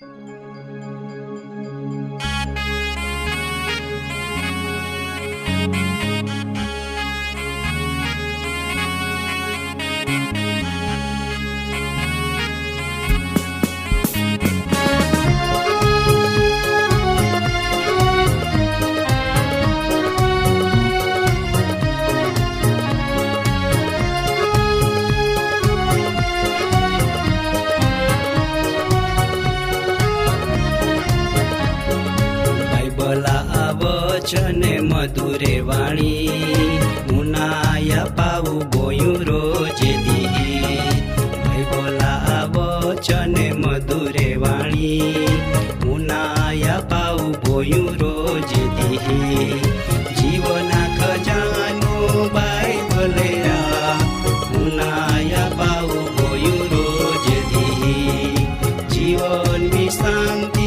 બાઇબલા વચને મધુરે વાણી, ઉનાયા પાવું બોયું રોજે દી. બાઇબલા વચને મધુરે વાણી, ઉનાયા પાવું બોયું રોજે દી. જીવના ખજાનો બાઇબલે ઉનાયા પાવું બોયું રોજે દી. જીવનની શાંતિ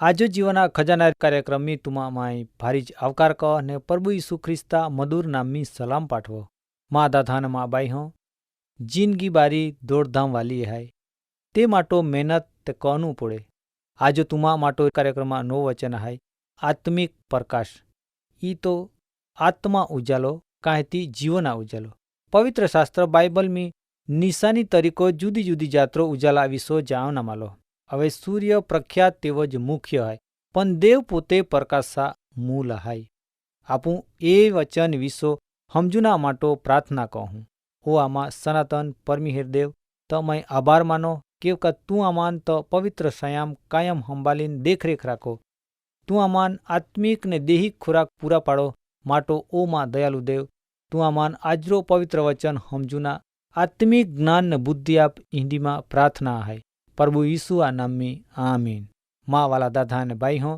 आजो जीवना खजाना कार्यक्रम में तुमा माई भारीज आवकार कह ने प्रभु यीशु ख्रिस्ता मधुर नामी सलाम पाठवो। माँ दाधान माँ बाई हो जिंदगी बारी दौड़धाम वाली है ते माटो मेहनत ते कहनू पड़े। आजो तुमा माटो कार्यक्रम नो वचन है आत्मिक प्रकाश। ई तो आत्मा उजालो काहेती जीवना उजालो। पवित्र शास्त्र बाइबल में निशानी तरीको जुदी जुदी जात्रो उजाला विशो जाओ न मालो। હવે સૂર્ય પ્રખ્યાત તેવો જ મુખ્ય હોય પણ દેવ પોતે પ્રકાશા મૂળ હાય। આપું એ વચન વિશો સમજુના માટો પ્રાર્થના કહું। ઓ આમાં સનાતન પરમિહેર દેવ તમે આભાર માનો કે તું આમાન તો પવિત્ર સયામ કાયમ સંભાળીને દેખરેખ રાખો। તું આમાન આત્મિક ને દેહિક ખોરાક પૂરા પાડો માટો ઓ માં દયાલુ દેવ તું આમાન આજરો પવિત્ર વચન સમજુના આત્મિક જ્ઞાન ને બુદ્ધિ આપ ઈંડીમાં પ્રાર્થના હાય। प्रभु यीशु आ नाम में आमीन। माँ वाला दादा ने भाई हो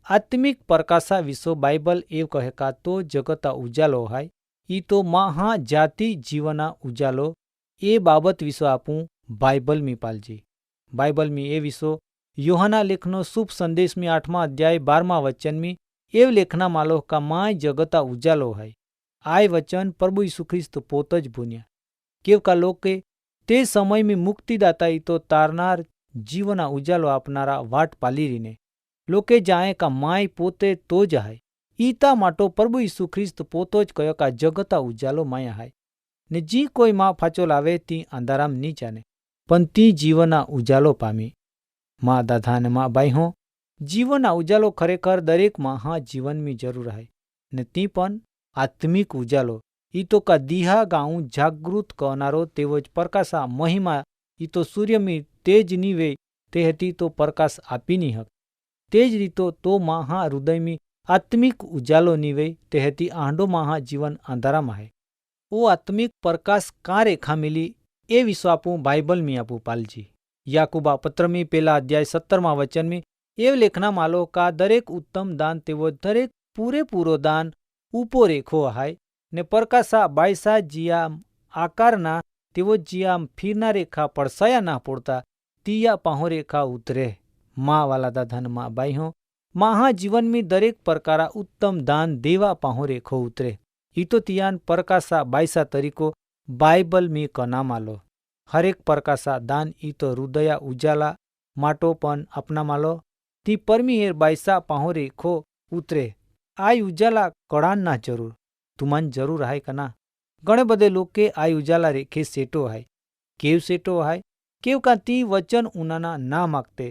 आत्मिक प्रकाशा विशो बाइबल एव कहे का तो जगता उजालो है। ई तो महा जाति जीवना उजालो ए बाबत विशो आपू बाइबल में पालजी। बाइबल में ए विशो योहाना लेखनो शुभ संदेश में 8वां अध्याय 12वां वचन में एव लेखना मालो का माय जगता उजालो है। आय वचन प्रभु यीशु ख्रिस्त पोतज भून्या केव का लोग के ते समय में मुक्तिदाता ई तो तारनार जीवना उजालो आपनारा वाट पाली रीने लोके जाए का माय पोते तो ज है। ईता माटो प्रभु यीशु ख्रिस्त पोतो ज कयो का जगता उजालो माया है ने जी कोई माँ फाचो लावे ती अंधाराम नी जाने पण ती जीवना उजालो पामी। माँ दादा ने माँ बाई हो जीवना उजालो खरेखर दरेक माँ जीवन में जरूर है ने ती पण आत्मिक उजालो ई तो का दीहा गाँव जागृत करनारो तेवज प्रकाशा महिमा ई तो सूर्य में तेज नीवे ते हती तो प्रकाश आपी नी हक तेज रीतो तो महा हृदय में आत्मिक उजालो नीवे ते हती आंडो महा जीवन अंधारा में है। ओ आत्मिक प्रकाश का रेखा मिली ए विश्व आपू बाइबल में आपू पालजी। याकूबा पत्र में पहला अध्याय 17वां वचन में एव लेखना मालो का दरेक उत्तम दान तेवो दरेक पूरेपूरो दान ऊपो रेखो है ने प्रकाशा बायसा जियाम आकारना तेवो जियाम फिरना रेखा पड़साया ना पड़ता तिया पाहो रेखा उतरे। माँ वाला दाधन माँ बाई हो महा जीवन में दरेक प्रकारा उत्तम दान देवा पाहो रेखो उतरे। ई तो तियान प्रकाशा बायसा तरीको बाइबल में कना मालो हरेक प्रकाशा दान ई तो हृदया उजाला माटो पण अपना मालो ती परमीहेर बायसा पाहो रेखो उतरे। आई उजाला कड़ान ना जरूर तुमन जरूर है कना। घणे बधे लोग के आई उजाला रेखे सेटो है केव सेटो है केव का ती वचन उनाना ना मागते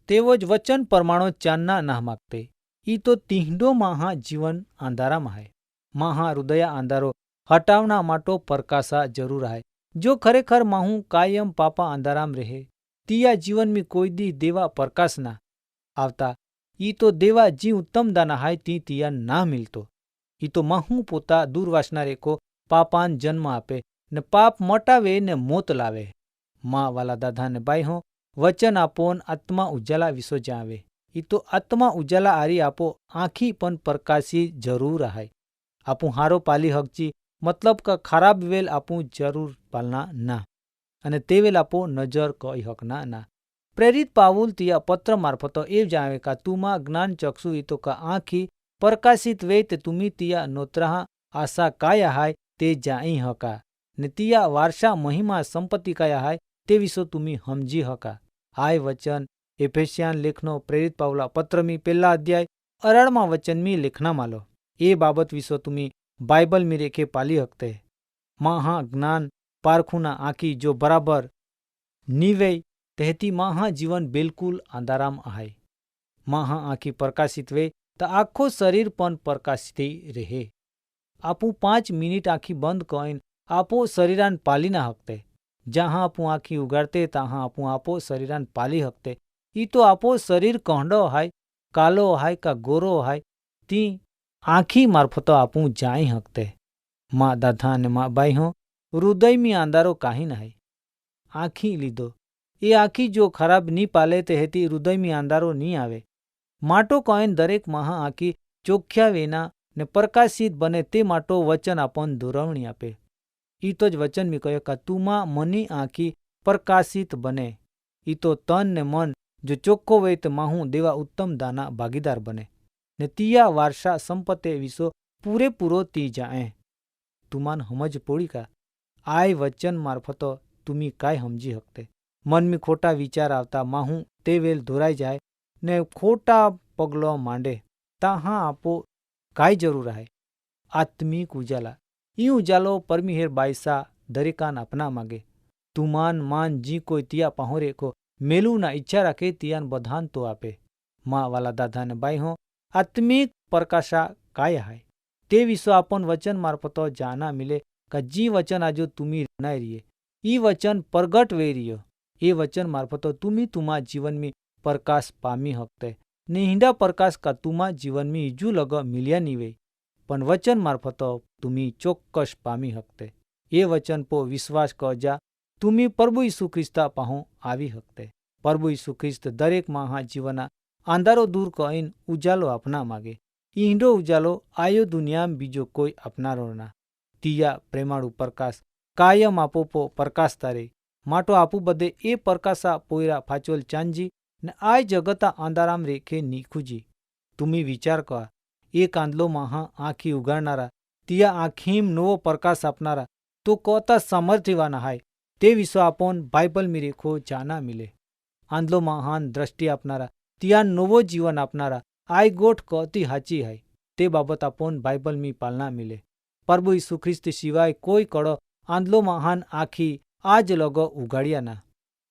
तेवोज वचन परमाणो चांदना ना मागते। ई तो तीहडो महा जीवन अंधारा में है। महा हृदया अंधारो हटावना माटो प्रकाशा जरूर है। जो खरेखर माहू कायम पापा अंधाराम रहे तिया जीवन में कोई दी देवा प्रकाश ना आवता। ई तो देवा जी उत्तम दाना है ती तिया ना मिलतो। ई तो माहू पोता दूरवासना रेखो पापान जन्म आपे ने पाप मटावे ने मोत लावे। माँ वाला दादा ने बाई हो वचन आपोन आत्मा उजाला विसो जावे એ તો આત્મા ઉજાલા આરી આપો આંખી પણ પ્રકાશી જરૂર આહાય. આપું હારો પાલી હકજી મતલબ કે ખરાબ વેલ આપું જરૂર પાલના ના અને તે વેલ આપો નજર કઈ હકના ના. પ્રેરિત પાઉલ તિયા પત્ર મારફતો એ જાણે કા તુમાં જ્ઞાન ચક્ષુ ઈ તો કા આંખી પ્રકાશિત વે તે તુમી તિયા નોત્રાહ આશા કાયા હાય તે જાઈ હકા ને તિયા વારસા મહિમા સંપત્તિ કાયા હાય તે વિશો તુમી સમજી હકા. આય વચન એફેસિયાન લેખનો પ્રેરિત પાઉલા પત્રમી પહેલા અધ્યાય 18મા વચનમી લેખના માલો એ બાબત વિશો તુમી બાઇબલ મી રેખે પાલી હકતે. મહા જ્ઞાન પારખુના આંખી જો બરાબર નીવે તેહતી મહા જીવન બિલકુલ અંધારામ આહાય. મહા આંખી પ્રકાશિત વે તો આખો શરીર પણ પ્રકાશિત રહે. આપું 5 મિનિટ આંખી બંધ કરીને આપો શરીરાન પાલી ના હકતે. જहाँ આપું આંખી ઉગાડતે તहाँ આપું આપો શરીરાન પાલી હકતે. ઈ તો આપો શરીર કહંડો હાય કાલો હાય કા ગોરો હાય તી આંખી મારફતો આપું જાઈ હકતે. માં દાદા અને માં બાઈ હો હૃદયમી આંધારો કાહી ના હાય. આંખી લીધો એ આંખી જો ખરાબ ની પાલે તે હેતી હૃદયમી આંધારો ની આવે. માટો કોઈન દરેક મહા આંખી ચોખ્યા વેના ને પ્રકાશિત બને તે માટો વચન આપણ દોરવણી આપે. ઈ તો જ વચન મી કહ્યો કે તુમાં મની આંખી પ્રકાશિત બને. ઈ તો તન ને મન જો ચોખ્ખો વે તો માહું દેવા ઉત્તમ દાના ભાગીદાર બને ને તિયા વારસા સંપત્તિ વિશો પૂરેપૂરો તી જાએ. તુમાન સમજ પોડી કા આય વચન મારફતો તુમી કાંઈ સમજી હકતે. મનમી ખોટા વિચાર આવતા માહું તે વેલ ધોરાઈ જાય ને ખોટા પગલો માંડે તાહાં આપો કાંઈ જરૂર આહે. આત્મિક ઉજાલા ઈ ઉજાલો પરમિહેર બાયસા દરેકાન અપના માગે. તુમાન માન જી કોઈ તિયા પહો રેખો મેલું ના ઈચ્છા રાખે તિયાન બધાન તો આપે. માં વાલા દાદા ને બાઈ હો આત્મિક પ્રકાશા કાય હાય તે વિશ્વ આપન વચન મારફતો જાના મિલે કે જી વચન આજો તુમી નાય રીએ ઈ વચન પ્રગટ વે रियो. એ વચન મારફતો તુમી તુમા જીવનમી પ્રકાશ પામી હકતે ને હિંડા પ્રકાશ કા તુમા જીવનમી ઈજુ લગ મિલ્યા ની વે પણ વચન મારફતો તુમી ચોક્કસ પામી હકતે. એ વચન પો વિશ્વાસ કજા તુમી પ્રભુ ઈસુ ખ્રિસ્તા પાહો આવી હકતે. પ્રભુ ઈસુ ખ્રિસ્ત દરેક મહા જીવના આંધારો દૂર કહીને ઉજાલો આપના માગે. ઈ હિંડો ઉજાલો આયો દુનિયામાં બીજો કોઈ આપનારો ના. તિયા પ્રેમાળુ પ્રકાશ કાયમ આપો પો પ્રકાશ તારે માટો આપું બધે એ પ્રકાશા પોયરા ફાચોલ ચાંજી ને આય જગતા આંધારામ રેખે નીખુજી. તુમી વિચાર કા એ કાંદલો મહા આંખી ઉગાડનારા તિયા આંખીમ નવો પ્રકાશ આપનારા તો કોતા સામર્થ્યવાના હાય તે વિશ્વ આપોન બાઇબલ મી રેખો જાના મિલે. આંધલો મહાન દ્રષ્ટિ આપનારા તિયા નવો જીવન આપનારા આય ગોઠ કતી હાચી હાય તે બાબત આપોન બાઇબલ મી પાલના મિલે. પ્રભુ ઈસુ ખ્રિસ્ત સિવાય કોઈ કડો આંધલો મહાન આખી આજ લગો ઉગાડ્યા ના.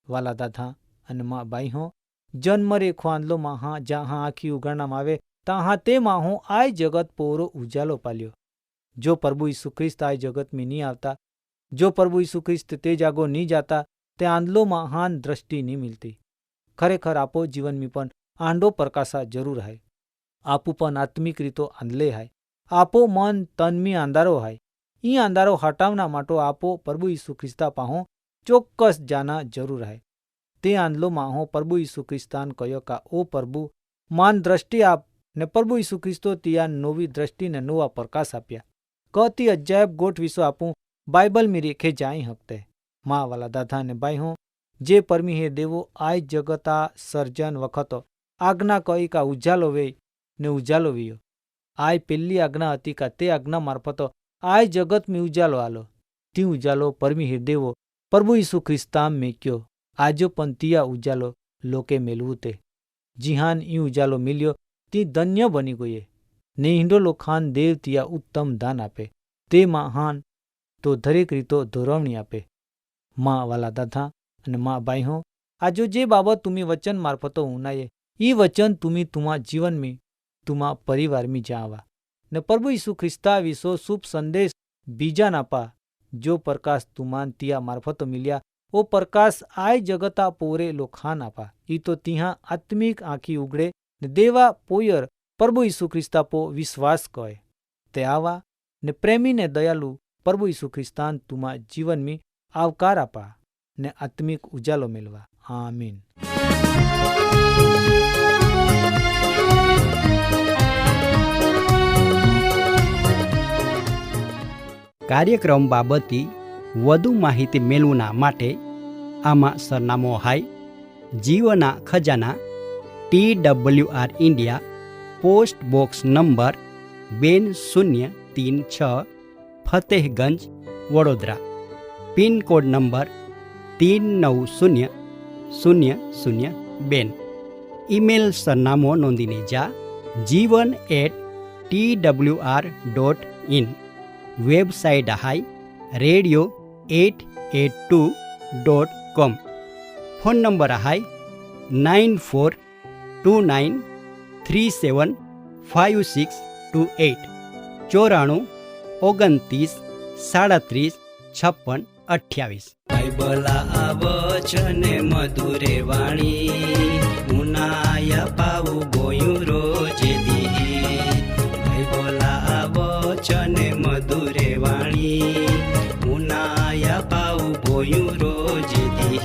વાલા દાદા અને માં બાઈ હો જન્મ રેખો આંધલો મહા જहाँ આખી ઉગાડનામાં આવે તहाँ તે માહો આય જગત પોરો ઉજાલો પાલ્યો. જો પ્રભુ ઈસુ ખ્રિસ્ત આય જગત में नहीं આવતા જો પ્રભુ ઈસુ ખ્રિસ્ત તે જાગો નહીં જાતા તે આંધલો મહાન દ્રષ્ટિ નહીં મિલતી. ખરેખર આપો જીવન મી પણ આંડો પ્રકાશા જરૂર હાય. આપું પણ આત્મિક રીતો આંધલે હાય. આપો મન તનમી આંધારો હાય. ઈ આંધારો હટાવના માટો આપો પ્રભુ ઈસુ ખ્રિસ્તા પાહો ચોક્કસ જાના જરૂર હાય. તે આંધલો માહો પ્રભુ ઈસુ ખ્રિસ્તાન કયો કા ઓ પ્રભુ માન દ્રષ્ટિ આપ ને પ્રભુ ઈસુ ખ્રિસ્તો તિયાન નવી દ્રષ્ટિને નવા પ્રકાશ આપ્યા. કતી અજાયબ ગોઠ વિશો આપું બાઇબલ મી રેખે જાઈ હકતે. માં વાલા દાદા ને બાઈ હો જે પરમી હે દેવો આય જગતા સર્જન વખતો આજ્ઞા કઈ કા ઉજાલો વે ને ઉજાલો વિયો. આય પેલી આજ્ઞા હતી કા તે આજ્ઞા મારફતો આય જગત મી ઉજાલો આલો. તી ઉજાલો પરમી હે દેવો પ્રભુ ઈસુ ખ્રિસ્તામ મેક્યો. આજો પણ તિયા ઉજાલો લોકે મેલવું તે જીહાન ઈ ઉજાલો મિલ્યો તી ધન્ય બની ગયે ને હિંડો લોખાન દેવ તિયા ઉત્તમ દાન આપે તે મહાન તો દરેક રીતો ધોરવણી આપે. માં વાલા દાદા અને માં બાઈ હો આજો જે બાબત તુમી વચન મારફતો ઉનાયે ઈ વચન તુમી તુમા જીવન મી તુમા પરિવાર મી જાવા ને પ્રભુ ઈસુ ખ્રિસ્તા વિશો શુભ સંદેશ બીજા નાપા. જો પ્રકાશ તુમાન તિયા મારફતો મિલ્યા ઓ પ્રકાશ આય જગતા પોરે લોખાન આપા. ઈ તો તિહા આત્મિક આંખી ઉગડે ને દેવા પોયર પ્રભુ ઈસુ ખ્રિસ્તા પો વિશ્વાસ કહે તે આવા ને પ્રેમી ને દયાલુ પ્રભુ ઈસુ ખ્રિસ્તાન તુમા જીવન મી આવકાર આપા ને આત્મિક ઉજાલો મેળવા. આમીન. કાર્યક્રમ બાબતે વધુ માહિતી મેળવવા માટે આમાં સરનામો હાય જીવના ખજાના TWR India, post box number 2036, Fatehganj, Vadodara, pincode number 390002. Email સરનામો નોંધીને જા jivan@twr.in. વેબસાઇટ હાય radio882.com. ફોન નંબર હાય 9429375628, 94 29 37 56 28. બાઇબલા વચન મધુરે વાણી, ઉનાયા પાવું ગોયું રોજે દી. બાઇબલા વચન મધુરે વાણી, ઉનાયા પાવું ગોયું રોજે દી.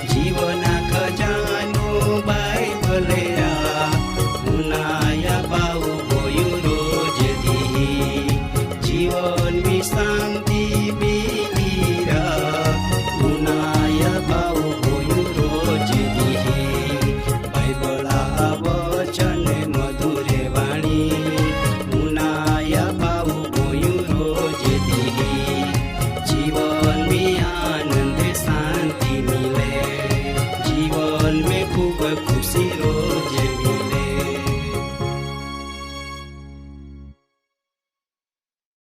જીવના ખજાનો બાઇબલે